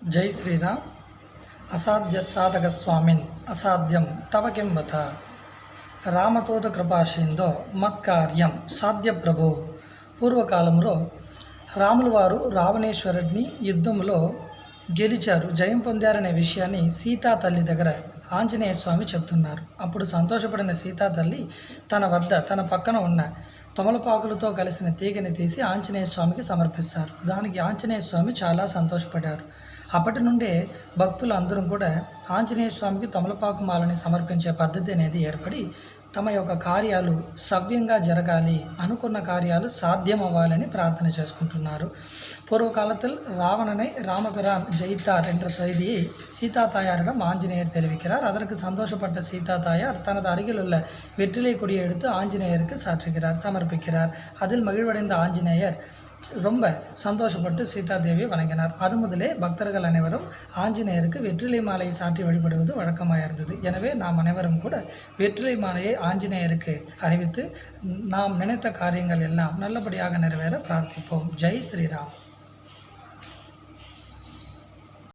जय श्रीराम। असाध्य साधक स्वामिन् असाध्यं तव किं बत। రామతోత కృపాశీందో మత్కార్యం సాధ్య ప్రభు. పూర్వకాలంలో రాముల వారు రావణేశ్వరుడిని యుద్ధంలో గెలిచారు, జయం పొందారనే విషయాన్ని సీతా తల్లి దగ్గర ఆంజనేయ స్వామి చెప్తున్నారు. అప్పుడు సంతోషపడిన సీతా తల్లి తన పక్కన ఉన్న తమలపాకులతో కలిసిన తీగని తీసి ఆంజనేయ స్వామికి సమర్పిస్తారు. దానికి ఆంజనేయ స్వామి చాలా సంతోషపడ్డారు. అప్పటి నుండే భక్తులు అందరూ కూడా ఆంజనేయ స్వామికి తమలపాకు మాలని సమర్పించే పద్ధతి అనేది ఏర్పడి తమ యొక్క కార్యాలు సవ్యంగా జరగాలి, అనుకున్న కార్యాలు సాధ్యం అవ్వాలని ప్రార్థన చేసుకుంటున్నారు. பூர்வகாலத்தில் ராவணனை ராமபிரான் ஜெயித்தார் என்ற செய்தியை சீதா தாயாரிடம் ஆஞ்சநேயர் தெரிவிக்கிறார். அதற்கு சந்தோஷப்பட்ட சீதா தாயார் தனது அருகில் உள்ள வெற்றிலை கொடியை எடுத்து ஆஞ்சநேயருக்கு சாற்றுகிறார், சமர்ப்பிக்கிறார். அதில் மகிழ்வடைந்த ஆஞ்சநேயர் ரொம்ப சந்தோஷப்பட்டு சீதா தேவியை வணங்கினார். அது முதலே பக்தர்கள் அனைவரும் ஆஞ்சநேயருக்கு வெற்றிலை மாலையை சாற்றி வழிபடுவது வழக்கமாக இருந்தது. எனவே நாம் அனைவரும் கூட வெற்றிலை மாலையை ஆஞ்சநேயருக்கு அறிவித்து நாம் நினைத்த காரியங்கள் எல்லாம் நல்லபடியாக நிறைவேற பிரார்த்திப்போம். ஜெய் ஸ்ரீராம்.